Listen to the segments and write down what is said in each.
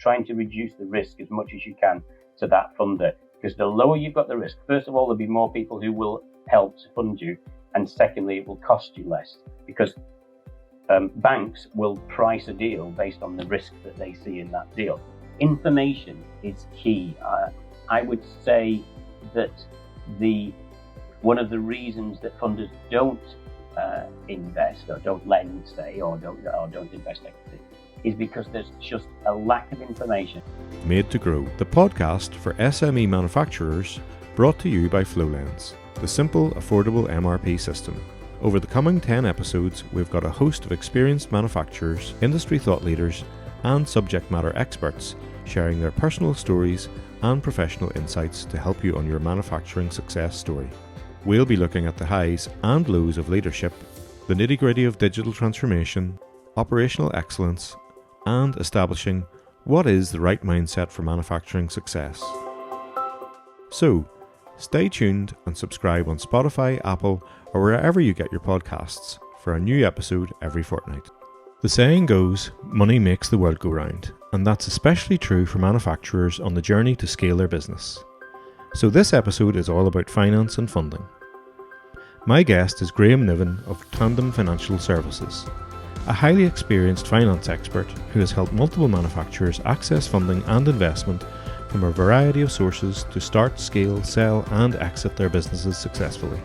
trying to reduce the risk as much as you can to that funder. Because the lower you've got the risk, first of all, there'll be more people who will help to fund you. And secondly, it will cost you less, because banks will price a deal based on the risk that they see in that deal. Information is key. I would say that one of the reasons that funders don't invest or don't lend, say, or don't invest equity is because there's just a lack of information. Made to Grow, the podcast for SME manufacturers, brought to you by FlowLens, the simple, affordable MRP system. Over the coming 10 episodes, we've got a host of experienced manufacturers, industry thought leaders, and subject matter experts sharing their personal stories and professional insights to help you on your manufacturing success story. We'll be looking at the highs and lows of leadership, the nitty-gritty of digital transformation, operational excellence, and establishing what is the right mindset for manufacturing success. So, stay tuned and subscribe on Spotify, Apple, or wherever you get your podcasts for a new episode every fortnight. The saying goes, money makes the world go round, and that's especially true for manufacturers on the journey to scale their business. So this episode is all about finance and funding. My guest is Graham Niven of Tandem Financial Services, a highly experienced finance expert who has helped multiple manufacturers access funding and investment from a variety of sources to start, scale, sell and exit their businesses successfully.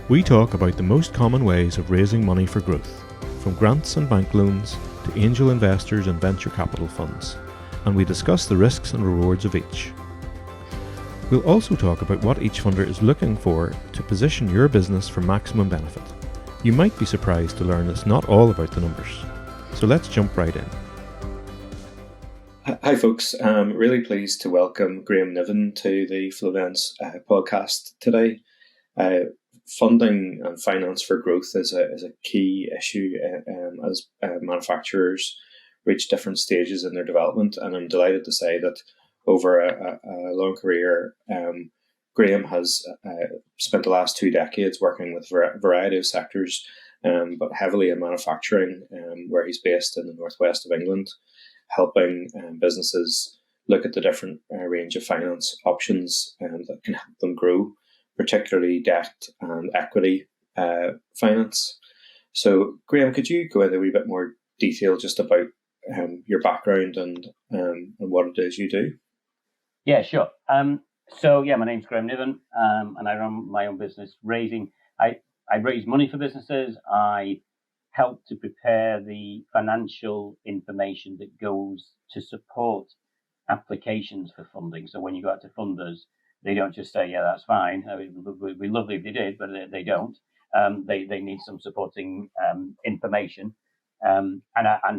We talk about the most common ways of raising money for growth, from grants and bank loans to angel investors and venture capital funds, and we discuss the risks and rewards of each. We'll also talk about what each funder is looking for to position your business for maximum benefit. You might be surprised to learn it's not all about the numbers. So let's jump right in. Hi folks, I'm really pleased to welcome Graham Niven to the FlowLens podcast today. Funding and finance for growth is a key issue as manufacturers reach different stages in their development, and I'm delighted to say that over a long career, Graham has spent the last 2 decades working with a variety of sectors, but heavily in manufacturing, where he's based in the northwest of England, helping businesses look at the different range of finance options that can help them grow, particularly debt and equity finance. So, Graham, could you go into a wee bit more detail just about your background and what it is you do? Yeah, sure. My name's Graham Niven, and I run my own business I raise money for businesses. I help to prepare the financial information that goes to support applications for funding. So when you go out to funders, they don't just say, yeah, that's fine. I mean, it'd be lovely if they did, but they don't. They need some supporting information. And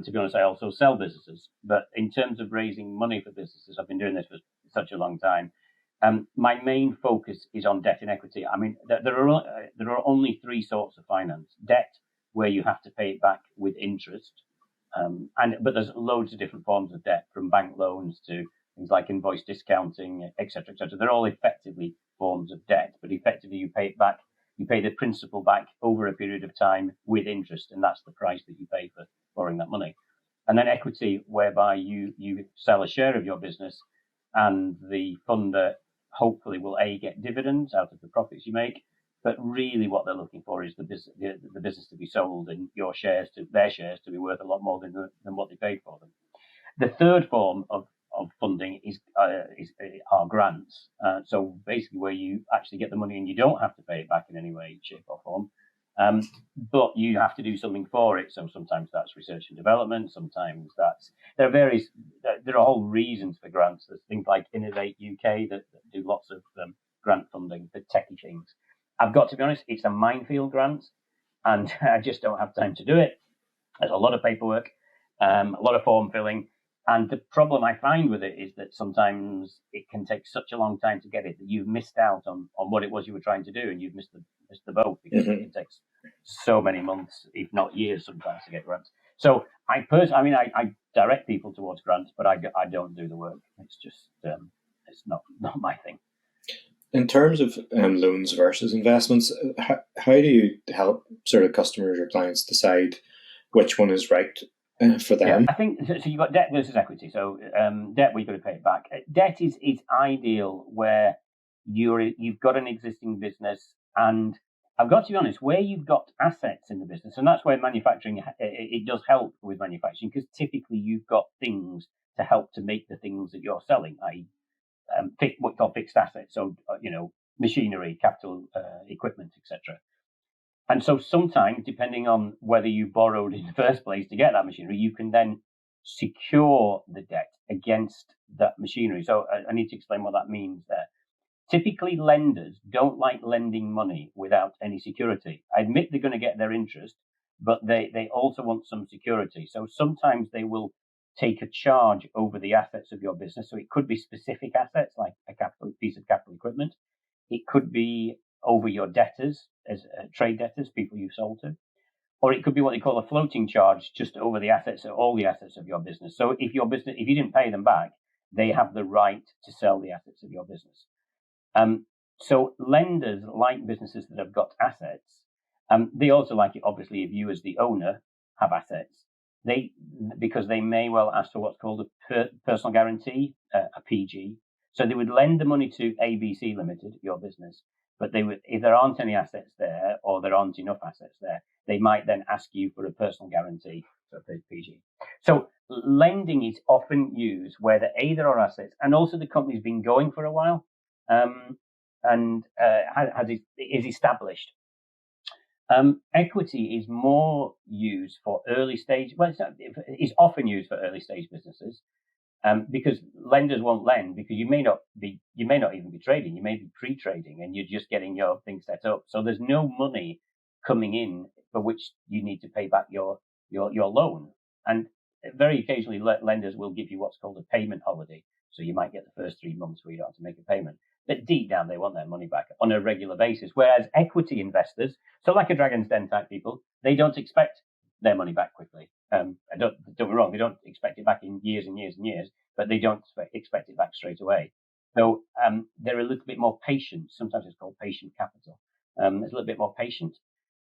to be honest, I also sell businesses. But in terms of raising money for businesses, I've been doing this for such a long time. My main focus is on debt and equity. I mean, there are only 3 sorts of finance. Debt, where you have to pay it back with interest. But there's loads of different forms of debt, from bank loans to things like invoice discounting, et cetera, et cetera. They're all effectively forms of debt, but effectively you pay it back. You pay the principal back over a period of time with interest, and that's the price that you pay for borrowing that money. And then equity, whereby you sell a share of your business, and the funder hopefully will get dividends out of the profits you make, but really what they're looking for is the business to be sold and their shares to be worth a lot more than what they paid for them. The third form of funding are grants. So basically where you actually get the money and you don't have to pay it back in any way, shape or form, but you have to do something for it. So sometimes that's research and development. Sometimes there are whole reasons for grants. There's things like Innovate UK that do lots of grant funding for techie things. I've got to be honest, it's a minefield, grant, and I just don't have time to do it. There's a lot of paperwork, a lot of form filling. And the problem I find with it is that sometimes it can take such a long time to get it that you've missed out on what it was you were trying to do, and you've missed the boat, because it takes so many months, if not years sometimes, to get grants. So I direct people towards grants, but I don't do the work. It's just, it's not my thing. In terms of loans versus investments, how do you help sort of customers or clients decide which one is right for them? I think so. You've got debt versus equity. So debt, we've got to pay it back. Debt is ideal where you've got an existing business, and I've got to be honest, where you've got assets in the business, and that's where manufacturing it does help with manufacturing, because typically you've got things to help to make the things that you're selling, i.e., what you call fixed assets. So machinery, capital equipment, etc. And so sometimes, depending on whether you borrowed in the first place to get that machinery, you can then secure the debt against that machinery. So I need to explain what that means there. Typically, lenders don't like lending money without any security. I admit they're going to get their interest, but they also want some security. So sometimes they will take a charge over the assets of your business. So it could be specific assets like a piece of capital equipment. It could be over your debtors, as trade debtors, people you've sold to, or it could be what they call a floating charge, just over the assets, all the assets of your business. So if you didn't pay them back, they have the right to sell the assets of your business. So lenders like businesses that have got assets. They also like it, obviously, if you as the owner have assets. Because they may well ask for what's called a personal guarantee, a PG. So they would lend the money to ABC Limited, your business, but they would, if there aren't any assets there or there aren't enough assets there, they might then ask you for a personal guarantee, so PG. So lending is often used where there are assets, and also the company's been going for a while, and is established. Equity is more used for early stage. Well, it's often used for early stage businesses. Because lenders won't lend because you may not even be trading. You may be pre-trading and you're just getting your thing set up. So there's no money coming in for which you need to pay back your loan. And very occasionally lenders will give you what's called a payment holiday. So you might get the first 3 months where you don't have to make a payment. But deep down, they want their money back on a regular basis. Whereas equity investors, so like a Dragon's Den type people, they don't expect their money back quickly. Don't get me wrong, they don't expect it back in years and years and years, but they don't expect it back straight away. So they're a little bit more patient. Sometimes it's called patient capital. It's a little bit more patient.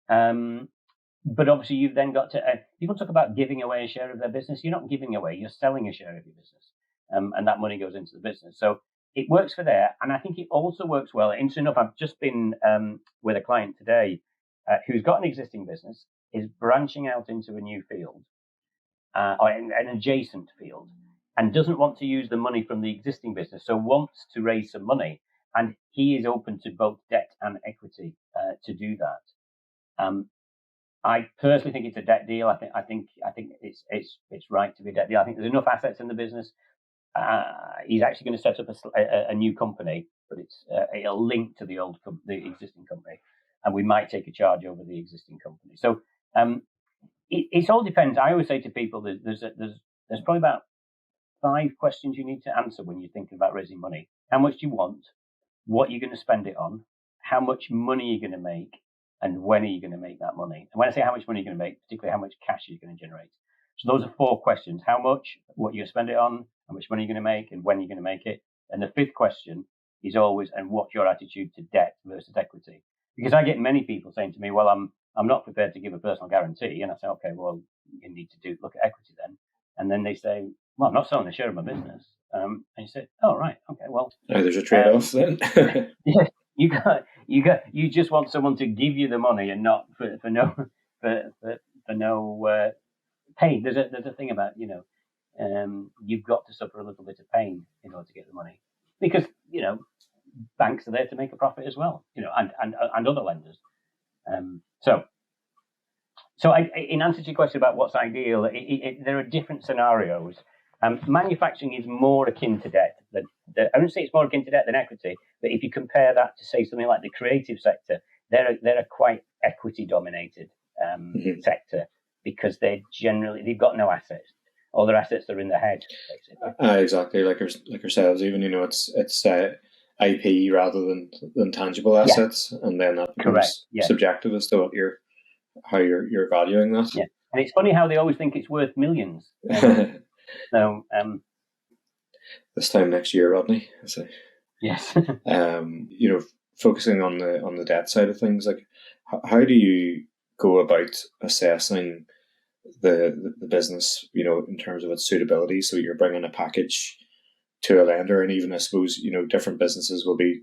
But obviously, you've then got to, people talk about giving away a share of their business. You're not giving away, you're selling a share of your business. And that money goes into the business. So it works for there. And I think it also works well. Interesting enough, I've just been with a client today who's got an existing business, is branching out into a new field, or an adjacent field, and doesn't want to use the money from the existing business, so wants to raise some money, and he is open to both debt and equity to do that. I personally think it's a debt deal. I think it's right to be a debt deal. I think there's enough assets in the business. He's actually going to set up a new company, but it'll link to the existing company, and we might take a charge over the existing company. So it all depends. I always say to people that there's probably about 5 questions you need to answer when you're thinking about raising money. How much do you want? What you're going to spend it on? How much money you're going to make? And when are you going to make that money? And when I say how much money you're going to make, particularly how much cash you're going to generate. So those are 4 questions. How much, what you're going to spend it on, how much money you're going to make, and when you're going to make it. And the 5th question is always, and what's your attitude to debt versus equity? Because I get many people saying to me, well, I'm not prepared to give a personal guarantee. And I say, okay, well, you need to look at equity then. And then they say, well, I'm not selling a share of my business. And you say, oh, right, okay, well. Oh, there's a trade-off then. Yeah, you just want someone to give you the money and not for no pain. There's a thing about, you've got to suffer a little bit of pain in order to get the money, because banks are there to make a profit as well, and other lenders. So in answer to your question about what's ideal, there are different scenarios. Manufacturing is more akin to debt. I wouldn't say it's more akin to debt than equity, but if you compare that to, say, something like the creative sector, they're a quite equity-dominated sector, because they've got no assets. All their assets are in the head, basically. Exactly, like ourselves, even it's IP rather than tangible assets, and then that becomes subjective as to how you're valuing that. Yeah, and it's funny how they always think it's worth millions. So this time next year, Rodney. So, yes. Focusing on the debt side of things, like how do you go about assessing the business, in terms of its suitability. So you're bringing a package to a lender, and even I suppose different businesses will be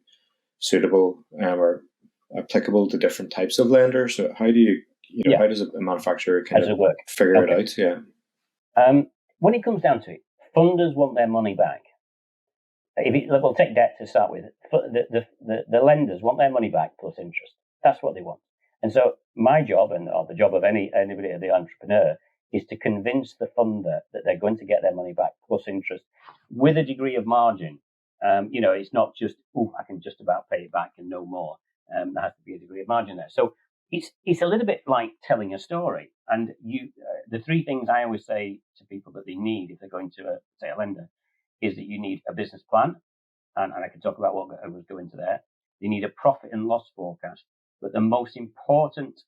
suitable or applicable to different types of lenders. So how do you how does a manufacturer figure it out? Yeah. When it comes down to it, funders want their money back. We'll take debt to start with. The lenders want their money back plus interest. That's what they want. And so my job, or the job of anybody, the entrepreneur, is to convince the funder that they're going to get their money back plus interest with a degree of margin. It's not just, I can just about pay it back and no more. There has to be a degree of margin there. So it's a little bit like telling a story. And the three things I always say to people that they need if they're going to, say, a lender, is that you need a business plan. And I can talk about what I was going to there. You need a profit and loss forecast. But the most important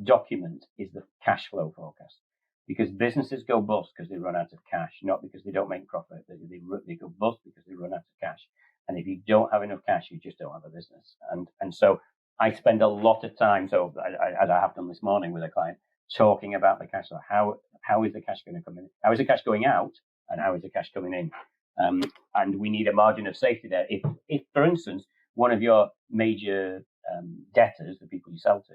document is the cash flow forecast. Because businesses go bust because they run out of cash, not because they don't make profit. They go bust because they run out of cash. And if you don't have enough cash, you just don't have a business. And so I spend a lot of time, as I have done this morning with a client, talking about the cash flow. How is the cash going to come in? How is the cash going out? And how is the cash coming in? And we need a margin of safety there. If for instance, one of your major debtors, the people you sell to,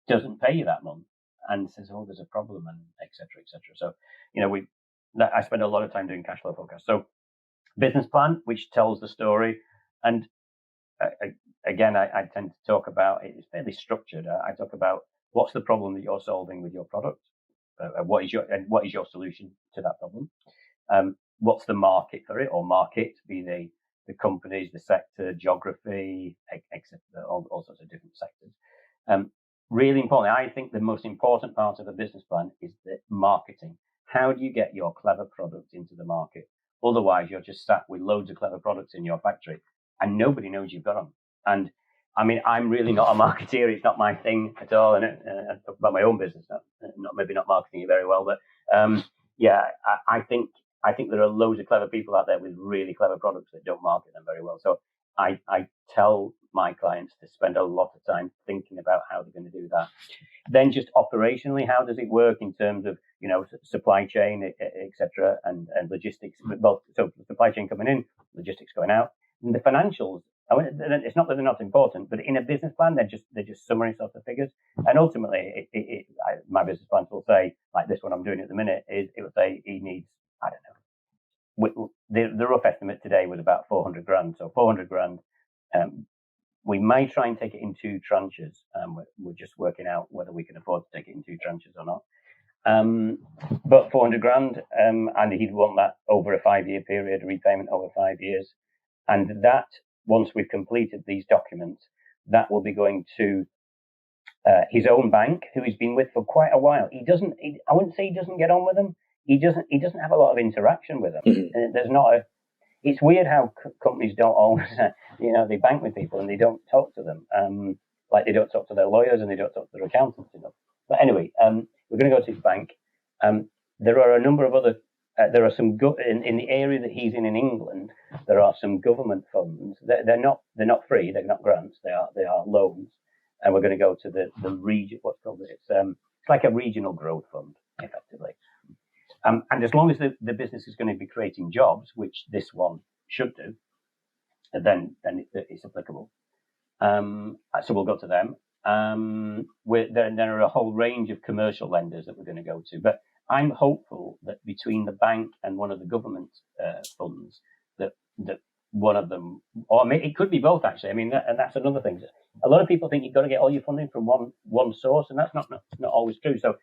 doesn't pay you that month and says, there's a problem, and et cetera, et cetera. So, I spend a lot of time doing cash flow forecasts. So business plan, which tells the story. And again, I tend to talk about, it's fairly structured. I talk about what's the problem that you're solving with your product? What is your solution to that problem? What's the market for it, or market, be they the companies, the sector, geography, etc., all sorts of different sectors. Really important. I think the most important part of a business plan is the marketing. How do you get your clever product into the market? Otherwise, you're just sat with loads of clever products in your factory and nobody knows you've got them. And I mean, I'm really not a marketeer. It's not my thing at all. And I talk about my own business, maybe not marketing it very well, but I think there are loads of clever people out there with really clever products that don't market them very well. So I tell my clients to spend a lot of time thinking about how they're going to do that. Then just operationally, how does it work in terms of, supply chain, et cetera, and logistics? Well, so supply chain coming in, logistics going out, and the financials. It's not that they're not important, but in a business plan, they're just summary sort of figures. And ultimately, my business plans will say, like this one I'm doing at the minute, it will say he needs, I don't know. The rough estimate today was about 400 grand. So 400 grand. We may try and take it in two tranches. We're just working out whether we can afford to take it in two tranches or not. But 400 grand, and he'd want that over a 5-year period, repayment over 5 years. And that, once we've completed these documents, that will be going to his own bank, who he's been with for quite a while. I wouldn't say he doesn't get on with them. He doesn't have a lot of interaction with them. Mm-hmm. It's weird how companies don't always, they bank with people and they don't talk to them. Like they don't talk to their lawyers and they don't talk to their accountants enough. But anyway, we're going to go to his bank. There are a number of other, there are some, in the area that he's in England, there are some government funds. They're not free, they're not grants, they are loans. And we're going to go to the region, what's called it? It's like a regional growth fund, effectively. And as long as the business is going to be creating jobs, which this one should do, then it's applicable. So we'll go to them. There are a whole range of commercial lenders that we're going to go to. But I'm hopeful that between the bank and one of the government funds, that one of them, or it could be both, actually. I mean, and that's another thing. A lot of people think you've got to get all your funding from one source, and that's not always true. So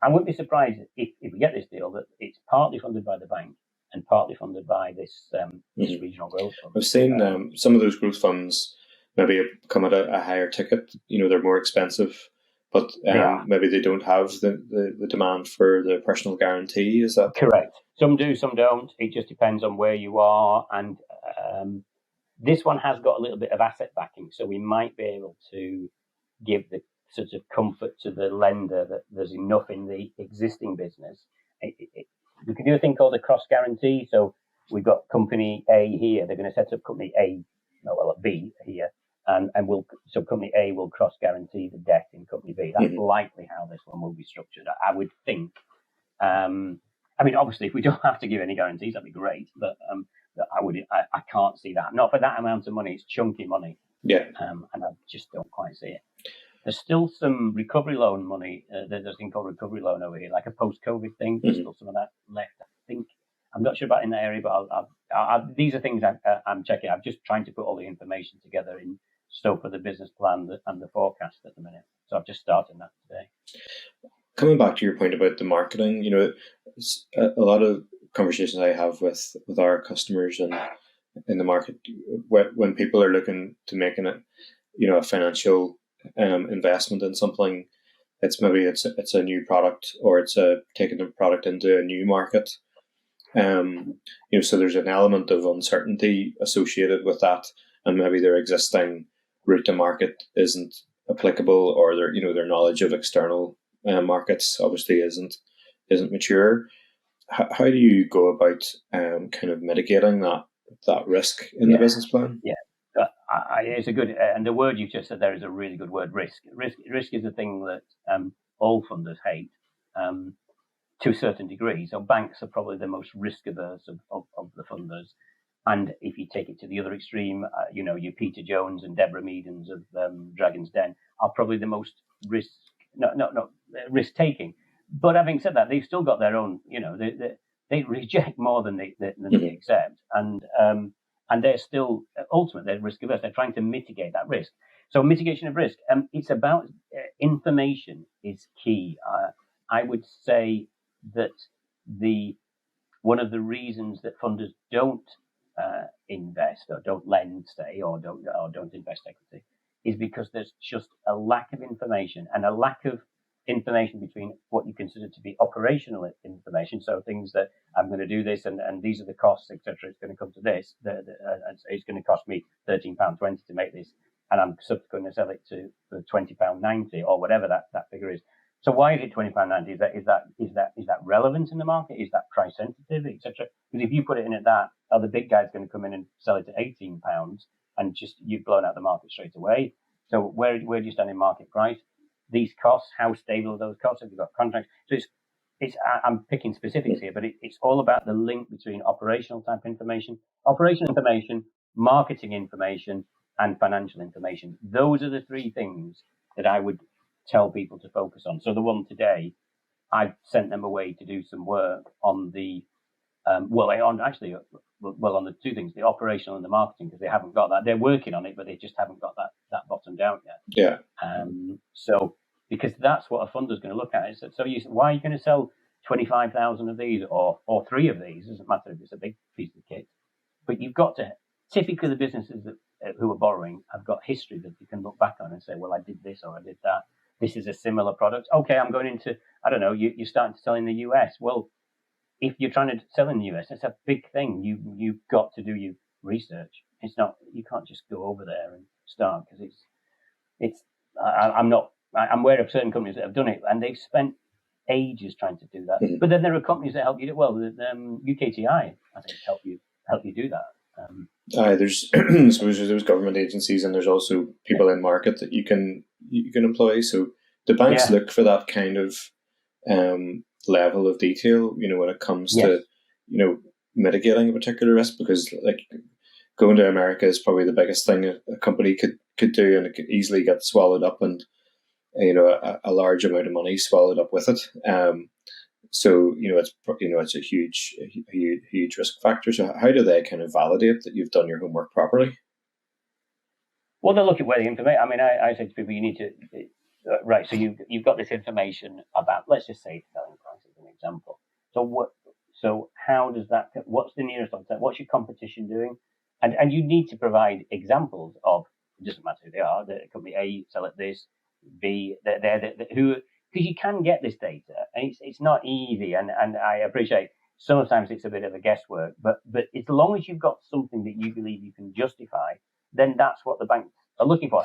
I wouldn't be surprised if we get this deal that it's partly funded by the bank and partly funded by this regional growth fund. I've seen some of those growth funds maybe come at a higher ticket. They're more expensive, but maybe they don't have the demand for the personal guarantee. Is that correct? Some do, some don't. It just depends on where you are. And this one has got a little bit of asset backing, so we might be able to give the sort of comfort to the lender that there's enough in the existing business. We can do a thing called a cross guarantee. So we've got company A here. They're going to set up company B here, and so company A will cross guarantee the debt in company B. That's likely how this one will be structured. I would think I mean, obviously, if we don't have to give any guarantees, that'd be great. But I can't see that. Not for that amount of money. It's chunky money. Yeah. And I just don't quite see it. There's still some recovery loan money. There's a thing called recovery loan over here, like a post-COVID thing. There's still some of that left, I think. I'm not sure about in that area, but these are things I'm checking. I'm just trying to put all the information together in stuff for the business plan and the forecast at the minute. So I've just started that today. Coming back to your point about the marketing, it's a lot of conversations I have with our customers and in the market when people are looking to make a financial investment in something. It's a new product, or it's taking the product into a new market. So there's an element of uncertainty associated with that, and maybe their existing route to market isn't applicable, or their knowledge of external markets obviously isn't mature. How do you go about kind of mitigating that risk in the business plan? Yeah, it's a good, and the word you've just said there is a really good word. Risk is a thing that all funders hate to a certain degree. So banks are probably the most risk averse of the funders. And if you take it to the other extreme, your Peter Jones and Deborah Meadens of Dragon's Den are probably the most risk taking. But having said that, they've still got their own. They reject more than they accept, and they're still ultimately they're risk averse. They're trying to mitigate that risk. So mitigation of risk. It's about information is key. I would say that one of the reasons that funders don't invest or don't lend, say, or don't invest equity is because there's just a lack of information and a lack of information between what you consider to be operational information. So things that I'm going to do this and these are the costs, etc. It's going to come to this. It's going to cost me £13.20 to make this, and I'm subsequently going to sell it for £20.90 or whatever that figure is. So why is it £20.90? Is that relevant in the market? Is that price sensitive, etc.? Because if you put it in at that, are the big guys going to come in and sell it at £18 and just you've blown out the market straight away? So where do you stand in market price? These costs, how stable are those costs? Have you got contracts? So I'm picking specifics here, but it's all about the link between operational information, marketing information, and financial information. Those are the three things that I would tell people to focus on. So the one today, I've sent them away to do some work on the on the two things, the operational and the marketing, because they haven't got that. They're working on it, but they just haven't got that bottomed out yet. Yeah. So because that's what a funder's going to look at. So why are you going to sell 25,000 of these or 3 of these? It doesn't matter if it's a big piece of kit, but you've got to. Typically, the businesses who are borrowing have got history that you can look back on and say, well, I did this or I did that. This is a similar product. Okay, I'm going into, I don't know, you're starting to sell in the US. Well, if you're trying to sell in the US, it's a big thing. You've got to do your research. It's not, you can't just go over there and start, because I'm aware of certain companies that have done it and they've spent ages trying to do that. Mm-hmm. But then there are companies that help you do, well, UKTI, I think, help you do that. There's I suppose there's government agencies and there's also people in market that you can employ. So the banks look for that kind of level of detail, when it comes to mitigating a particular risk, because like going to America is probably the biggest thing a company could do, and it could easily get swallowed up, and a large amount of money swallowed up with it. So it's a huge risk factor. So how do they kind of validate that you've done your homework properly? Well, they look at where the information. I mean, I say to people, you need to right. So you've got this information about, let's just say, selling price as an example. So how does that? What's the nearest alternative? What's your competition doing? And you need to provide examples of. It doesn't matter who they are. The company A sell at this, B they're who. Because you can get this data, and it's not easy, and I appreciate sometimes it's a bit of a guesswork, but as long as you've got something that you believe you can justify, then that's what the banks are looking for.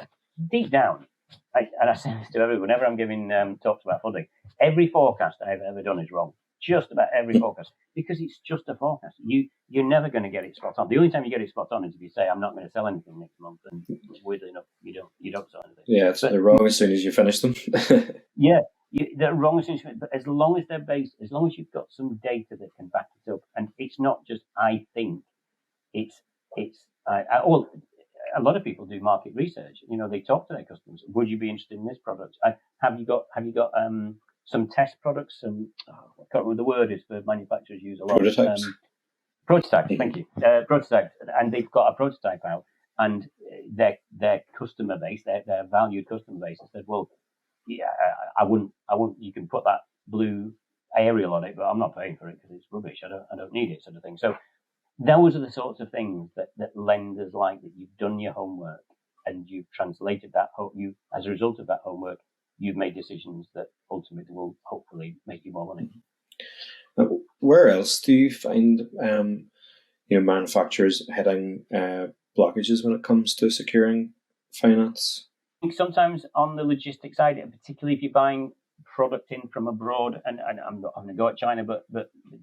Deep down, and I say this to everyone, whenever I'm giving talks about funding, every forecast I've ever done is wrong. Just about every forecast, because it's just a forecast. You're never going to get it spot on. The only time you get it spot on is if you say, I'm not going to sell anything next month, and weirdly enough, you don't sell anything. Yeah, they're wrong as soon as you finish them. Yeah. They're wrong assumptions, but as long as they're based, as long as you've got some data that can back it up, and it's not just I think, it's well, a lot of people do market research. They talk to their customers. Would you be interested in this product? Have you got some test products? I can't remember the word is for manufacturers use a lot. Prototypes. Prototypes. Thank you. Prototypes, and they've got a prototype out, and their customer base, their valued customer base, has said, well, yeah, I wouldn't. You can put that blue aerial on it, but I'm not paying for it because it's rubbish. I don't need it, sort of thing. So those are the sorts of things that lenders like, that you've done your homework and you've translated that. You, as a result of that homework, you've made decisions that ultimately will hopefully make you more money. Where else do you find manufacturers hitting blockages when it comes to securing finance? I think sometimes on the logistics side, particularly if you're buying product in from abroad, and I'm not going to go at China, but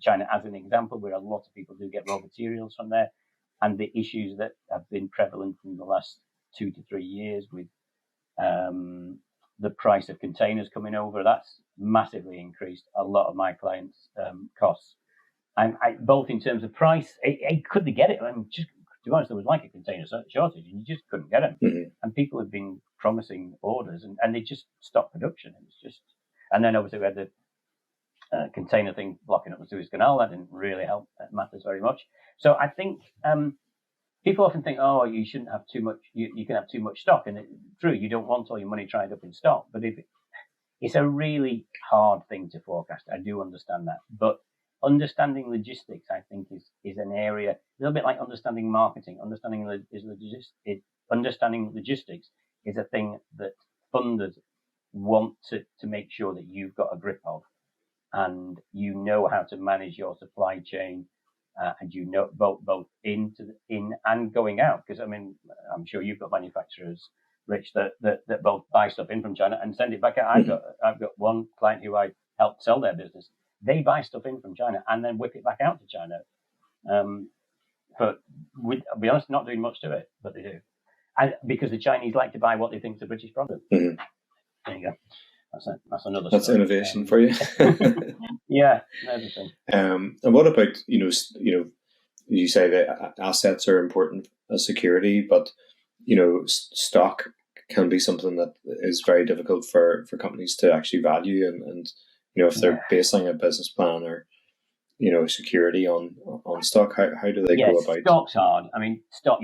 China as an example, where a lot of people do get raw materials from there, and the issues that have been prevalent in the last 2 to 3 years with the price of containers coming over, that's massively increased a lot of my clients' costs. And both in terms of price, could they get it? Just to be honest, there was like a container shortage, and you just couldn't get them. Mm-hmm. And people have been promising orders, and they just stopped production. It was just, and then obviously we had the container thing blocking up the Suez Canal. That didn't really help matters very much. So I think people often think, oh, you shouldn't have too much. You can have too much stock, and it's true. You don't want all your money tied up in stock. But it's a really hard thing to forecast. I do understand that, but understanding logistics, I think, is an area a little bit like understanding marketing. Understanding logistics is a thing that funders want to make sure that you've got a grip of, and you know how to manage your supply chain, and you know both in and going out. Because I'm sure you've got manufacturers, Rich, that both buy stuff in from China and send it back out. I've got one client who I helped sell their business. They buy stuff in from China and then whip it back out to China. But I'll be honest, not doing much to it, but they do. And because the Chinese like to buy what they think is a British product. Mm-hmm. There you go. That's another. That's story. Innovation for you. Yeah, another thing. And what about you say that assets are important as security, but stock can be something that is very difficult for companies to actually value, and if they're basing a business plan or security on stock, how do they go about? Stock's hard. Stock,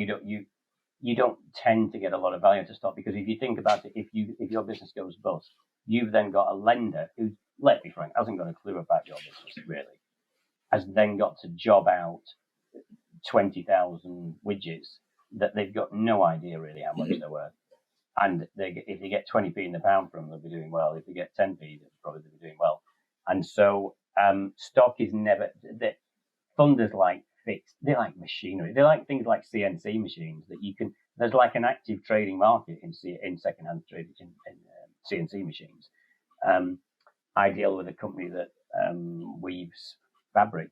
you don't tend to get a lot of value to stock, because if you think about it, if your business goes bust, you've then got a lender who, let's be frank, hasn't got a clue about your business really, has then got to job out 20,000 widgets that they've got no idea really how much they're worth. And if they get 20p in the pound from them, they'll be doing well. If they get 10p, they'll probably be doing well. And so stock is never, funders like fixed, they like machinery. They like things like CNC machines that you can, there's like an active trading market in second-hand trading in CNC machines. I deal with a company that weaves fabric.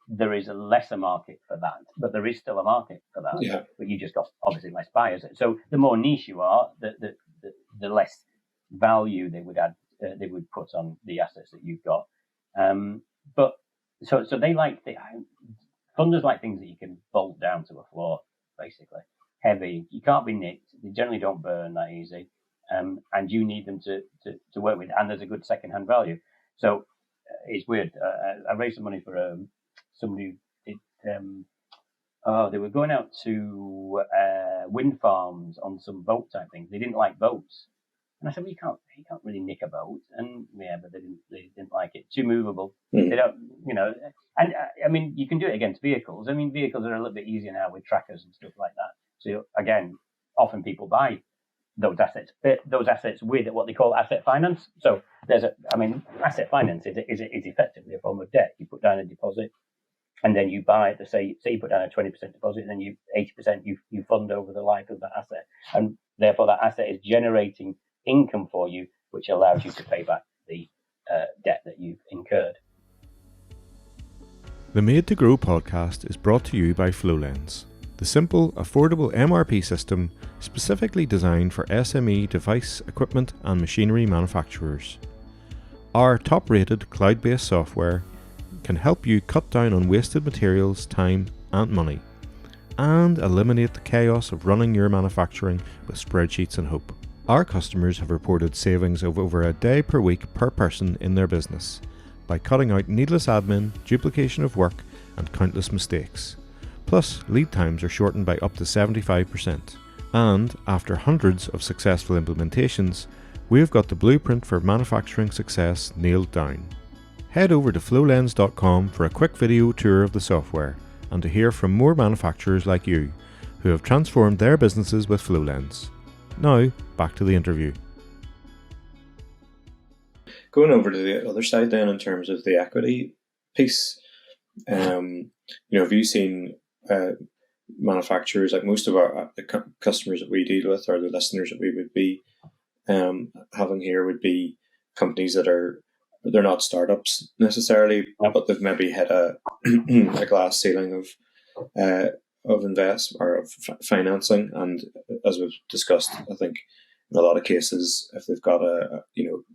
There is a lesser market for that, but there is still a market for that. Yeah. But you just got obviously less buyers. So the more niche you are, the less value they would add. They would put on the assets that you've got. But so they like funders like things that you can bolt down to a floor, basically heavy. You can't be nicked. They generally don't burn that easy, and you need them to work with. And there's a good second-hand value. So it's weird. I raised some money for somebody who did. They were going out to wind farms on some boat type things. They didn't like boats, and I said, well, you can't really nick a boat. And yeah, but they didn't like it. Too movable. Mm. They don't, And you can do it against vehicles. Vehicles are a little bit easier now with trackers and stuff like that. So again, often people buy those assets with what they call asset finance. So asset finance is effectively a form of debt. You put down a deposit, and then you buy it. Say you put down a 20% deposit, and then 80% you fund over the life of that asset, and therefore that asset is generating income for you, which allows you to pay back the debt that you've incurred. The Made to Grow podcast is brought to you by FlowLens. the simple, affordable MRP system specifically designed for SME device, equipment and machinery manufacturers. Our top-rated cloud-based software can help you cut down on wasted materials, time and money, and eliminate the chaos of running your manufacturing with spreadsheets and hope. Our customers have reported savings of over a day per week per person in their business by cutting out needless admin, duplication of work and countless mistakes. Plus, lead times are shortened by up to 75%. And after hundreds of successful implementations, we've got the blueprint for manufacturing success nailed down. Head over to flowlens.com for a quick video tour of the software and to hear from more manufacturers like you who have transformed their businesses with Flowlens. Now, back to the interview. Going over to the other side then, in terms of the equity piece, have you seen manufacturers, like most of the customers that we deal with, or the listeners that we would be having here, would be companies that they're not startups necessarily, but they've maybe hit a glass ceiling of invest or of financing, and as we've discussed, I think in a lot of cases, if they've got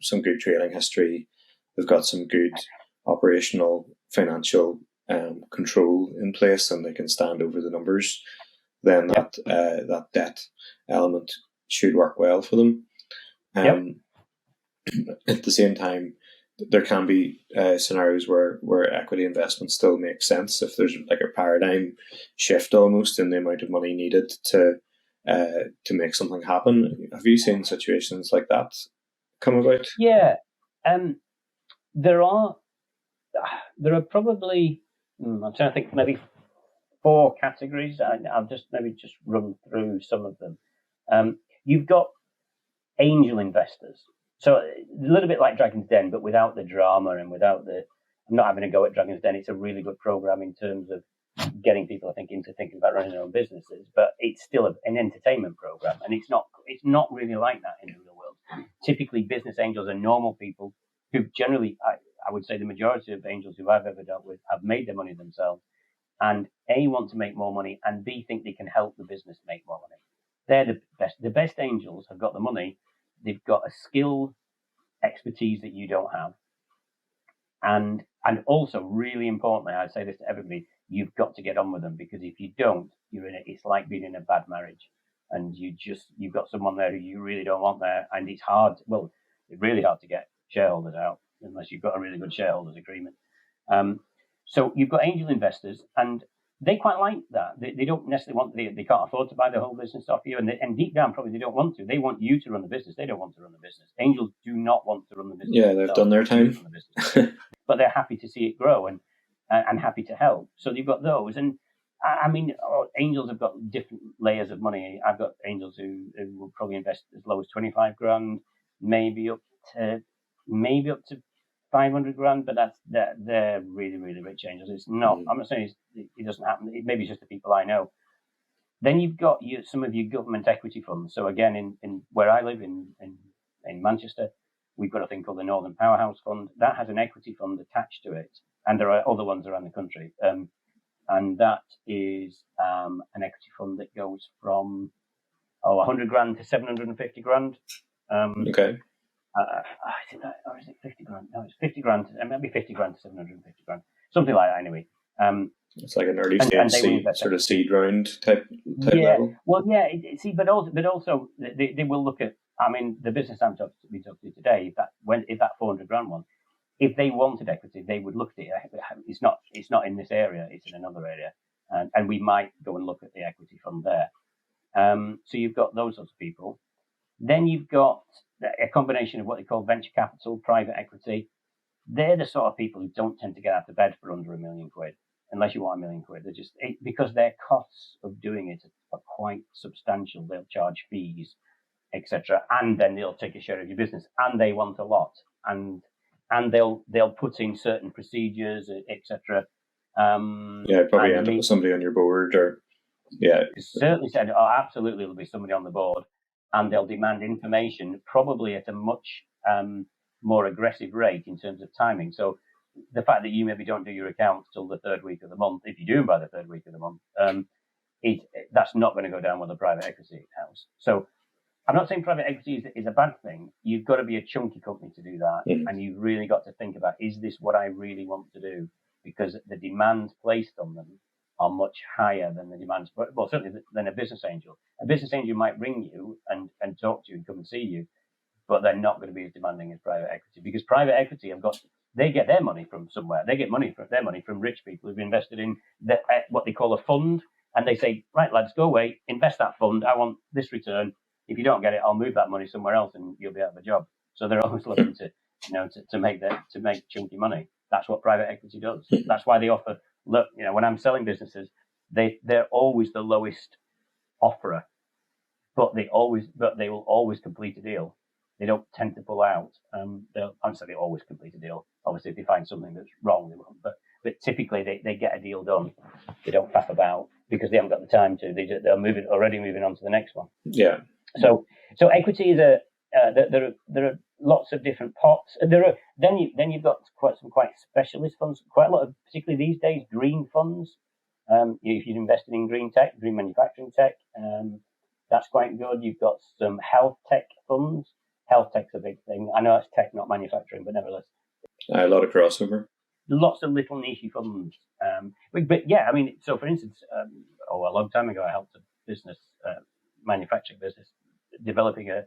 some good trading history, they've got some good operational financial control in place, and they can stand over the numbers, then that debt element should work well for them. At the same time, there can be scenarios where equity investment still makes sense if there's like a paradigm shift almost in the amount of money needed to make something happen. Have you seen situations like that come about? Yeah, there are probably, I'm trying to think, maybe 4 categories. I'll just run through some of them. You've got angel investors. So a little bit like Dragon's Den, but without the drama and without I'm not having a go at Dragon's Den. It's a really good program in terms of getting people, I think, into thinking about running their own businesses, but it's still an entertainment program, and it's not really like that in the real world. Typically, business angels are normal people who generally, I would say the majority of angels who I've ever dealt with have made their money themselves, and A, want to make more money, and B, think they can help the business make more money. They're the best. The best angels have got the money. They've got a skill, expertise that you don't have. And also, really importantly, I say this to everybody, you've got to get on with them, because if you don't, it's like being in a bad marriage, and you've got someone there who you really don't want there, and it's really hard to get shareholders out unless you've got a really good shareholders agreement. So you've got angel investors, and they quite like that. They don't necessarily they can't afford to buy the whole business off you, and deep down probably they don't want to. They want you to run the business. They don't want to run the business. Angels do not want to run the business. Yeah, they've done their time. But they're happy to see it grow and happy to help. So you've got those, and I mean, angels have got different layers of money. I've got angels who will probably invest as low as 25 grand, maybe up to 500 grand, but they're really, really rich angels. It's not. I'm not saying it doesn't happen. Maybe it's just the people I know. Then you've got some of your government equity funds. So again, in where I live in Manchester, we've got a thing called the Northern Powerhouse Fund that has an equity fund attached to it, and there are other ones around the country. And that is an equity fund that goes from 100 grand to 750 grand. Okay. Or is it 50 grand? No, it's 50 grand. Maybe 50 grand to 750 grand. Something like that, anyway. It's like an early stage sort of seed round type level. Well, yeah. But also they will look at. I mean, the business I'm talking to today. If that 400 grand one, if they wanted equity, they would look at it. It's not in this area. It's in another area, and we might go and look at the equity fund there. So you've got those sorts of people. Then you've got a combination of what they call venture capital, private equity. They're the sort of people who don't tend to get out of bed for under £1 million, unless you want £1 million. They're just because their costs of doing it are quite substantial. They'll charge fees, etc., and then they'll take a share of your business, and they want a lot, and they'll put in certain procedures, etc. Probably end up with somebody on your board, or certainly said, absolutely, there'll be somebody on the board. And they'll demand information probably at a much more aggressive rate in terms of timing. So the fact that you maybe don't do your accounts till the third week of the month, if you do them by the third week of the month, that's not going to go down with a private equity house. So I'm not saying private equity is a bad thing. You've got to be a chunky company to do that. And you've really got to think about, is this what I really want to do? Because the demands placed on them are much higher than the demands, well, certainly than a business angel. A business angel might ring you and talk to you and come and see you, but they're not going to be as demanding as private equity, because private equity they get their money from somewhere. They get their money from rich people who've invested in what they call a fund. And they say, right, lads, go away, invest that fund. I want this return. If you don't get it, I'll move that money somewhere else and you'll be out of a job. So they're always looking to make chunky money. That's what private equity does. That's why they offer, look, when I'm selling businesses, they're always the lowest offerer, but they will always complete a deal. They don't tend to pull out. They always complete a deal. Obviously, if they find something that's wrong, they won't. But typically, they get a deal done. They don't faff about because they haven't got the time to. They're already moving on to the next one. Yeah. So equity is there are lots of different pots. Then you've got quite specialist funds. Quite a lot of, particularly these days, green funds. If you're invested in green tech, green manufacturing tech, that's quite good. You've got some health tech funds. Health tech's a big thing. I know it's tech, not manufacturing, but nevertheless. A lot of crossover. Lots of little niche funds. But yeah, I mean, so for instance, a long time ago, I helped a business, manufacturing business, developing a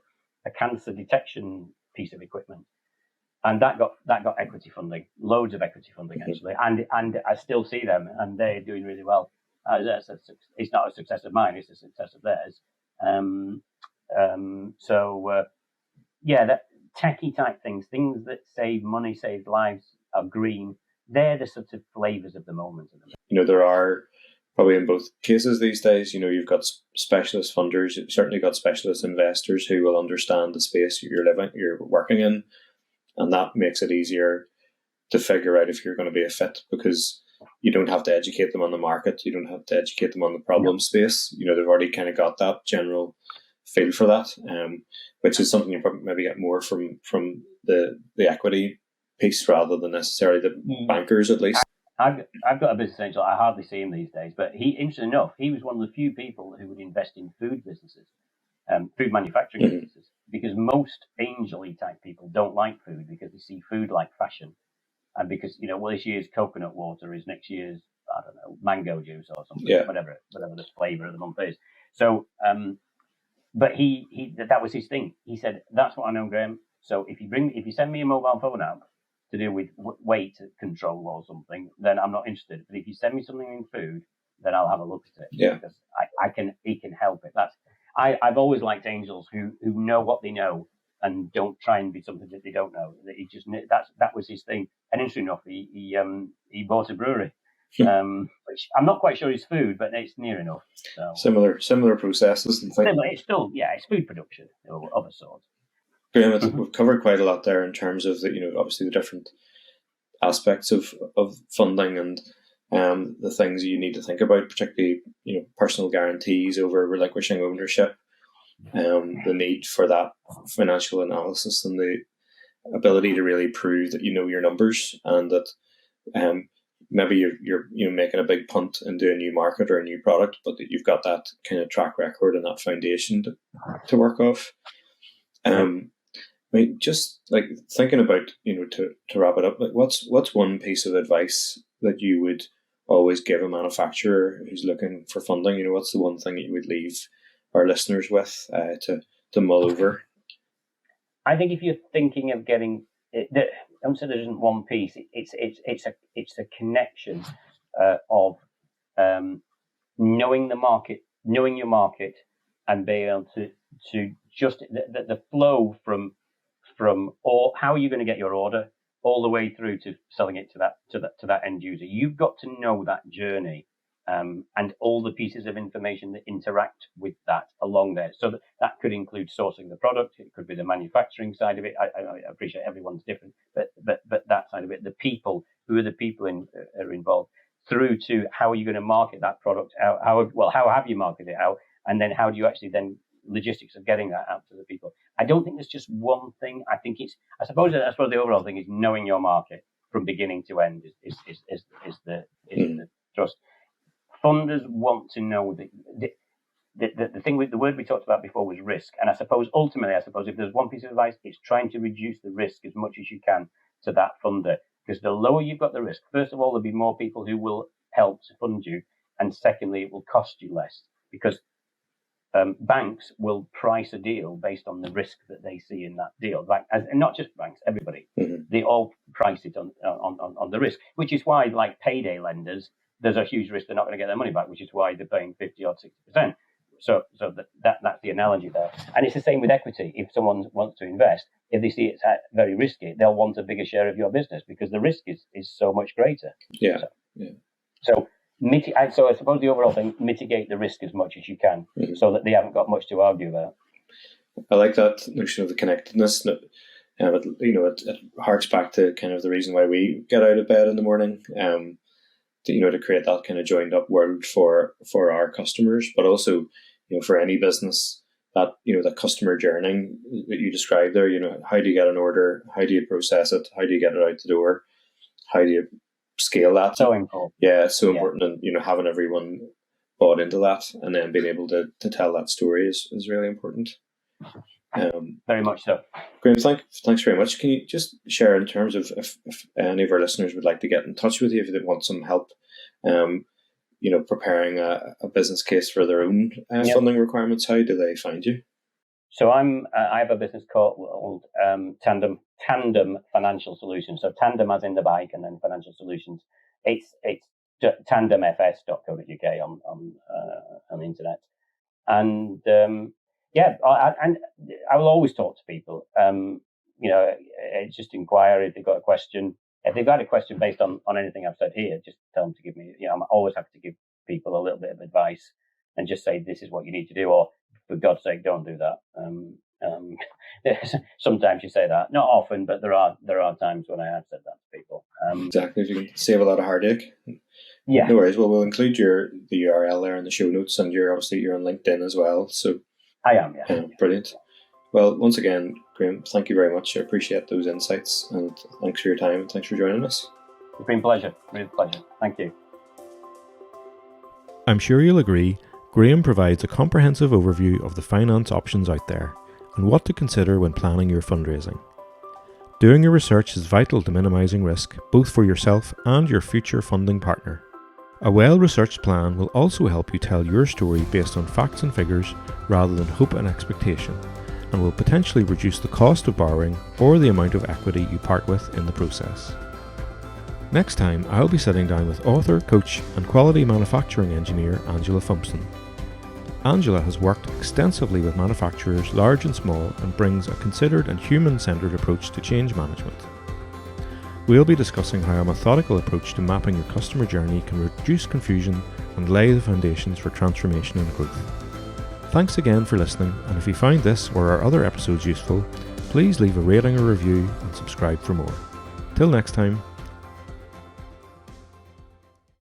cancer detection piece of equipment. And that got equity funding, loads of equity funding actually. And I still see them and they're doing really well. It's not a success of mine, it's a success of theirs. That techie type things that save money, save lives, are green. They're the sort of flavors of the moment. There are probably in both cases these days, you've got specialist funders, you've certainly got specialist investors who will understand the space you're working in. And that makes it easier to figure out if you're going to be a fit, because you don't have to educate them on the market. You don't have to educate them on the problem space. They've already kind of got that general feel for that, which is something you probably maybe get more from the equity piece rather than necessarily the bankers, at least. I've got a business angel. I hardly see him these days, but interesting enough, he was one of the few people who would invest in food businesses, food manufacturing businesses, because most angel-y type people don't like food because they see food like fashion. And because, this year's coconut water is next year's, I don't know, mango juice or something, whatever the flavor of the month is. So, but that was his thing. He said, that's what I know, Graham. So if you send me a mobile phone app to do with weight control or something, then I'm not interested. But if you send me something in food, then I'll have a look at it. Yeah. Because he can help it. I've always liked angels who know what they know and don't try and be something that they don't know. That was his thing. And interesting enough, he bought a brewery, which I'm not quite sure is food, but it's near enough. So. Similar processes and things. It's still, it's food production of a sort. Graham, we've covered quite a lot there in terms of obviously the different aspects of funding and the things you need to think about, particularly personal guarantees over relinquishing ownership, the need for that financial analysis and the ability to really prove that you know your numbers and that maybe you're making a big punt into a new market or a new product, but that you've got that kind of track record and that foundation to work off. Just like thinking about, to wrap it up, like what's one piece of advice that you would always give a manufacturer who's looking for funding? What's the one thing that you would leave our listeners with to mull over? I think if you're thinking of getting it, don't say there isn't one piece. It's a connection of knowing the market, knowing your market, and being able to just the flow from or how are you going to get your order all the way through to selling it to that end user. You've got to know that journey and all the pieces of information that interact with that along there. So that could include sourcing the product. It could be the manufacturing side of it. I appreciate everyone's different, but that side of it, the people, who are the people are involved, through to how are you going to market that product out? How have you marketed it out? And then how do you actually then logistics of getting that out to the people? I don't think there's just one thing. I think I suppose the overall thing is knowing your market from beginning to end is the trust. Funders want to know that the thing with the word we talked about before was risk. And I suppose ultimately, if there's one piece of advice, it's trying to reduce the risk as much as you can to that funder. Because the lower you've got the risk, first of all, there'll be more people who will help to fund you. And secondly, it will cost you less, because banks will price a deal based on the risk that they see in that deal. And not just banks, everybody. Mm-hmm. They all price it on the risk, which is why, like payday lenders, there's a huge risk they're not going to get their money back, which is why they're paying 50 or 60%. So that's the analogy there. And it's the same with equity. If someone wants to invest, if they see it's very risky, they'll want a bigger share of your business because the risk is so much greater. Yeah. So I suppose the overall thing, mitigate the risk as much as you can, mm-hmm. so that they haven't got much to argue about. I like that notion of the connectedness. It harks back to kind of the reason why we get out of bed in the morning. To create that kind of joined up world for our customers, but also, for any business, that, that customer journey that you described there, how do you get an order? How do you process it? How do you get it out the door? How do you scale that? So important. Yeah, it's so important. And, having everyone bought into that and then being able to tell that story is really important. Very much so. Graham, thanks very much. Can you just share in terms of if any of our listeners would like to get in touch with you, if they want some help, preparing a business case for their own funding requirements, how do they find you? So I have a business called Tandem Financial Solutions. So Tandem as in the bike, and then Financial Solutions. It's tandemfs.co.uk on the internet. And I will always talk to people. It's just inquire if they've got a question. If they've got a question based on anything I've said here, just tell them to give me. I'm always happy to give people a little bit of advice and just say this is what you need to do, or for God's sake, don't do that. Sometimes you say that, not often, but there are times when I have said that to people. Exactly, if you can save a lot of heartache. Yeah, no worries. Well, we'll include the URL there in the show notes, and you're on LinkedIn as well. So I am. Yeah. Brilliant. Well, once again, Graham, thank you very much. I appreciate those insights, and thanks for your time, and thanks for joining us. It's been a pleasure. Real pleasure. Thank you. I'm sure you'll agree, Graham provides a comprehensive overview of the finance options out there and what to consider when planning your fundraising. Doing your research is vital to minimising risk, both for yourself and your future funding partner. A well-researched plan will also help you tell your story based on facts and figures rather than hope and expectation, and will potentially reduce the cost of borrowing or the amount of equity you part with in the process. Next time, I'll be sitting down with author, coach and quality manufacturing engineer Angela Fumpson. Angela has worked extensively with manufacturers large and small and brings a considered and human-centred approach to change management. We'll be discussing how a methodical approach to mapping your customer journey can reduce confusion and lay the foundations for transformation and growth. Thanks again for listening, and if you find this or our other episodes useful, please leave a rating or review and subscribe for more. Till next time.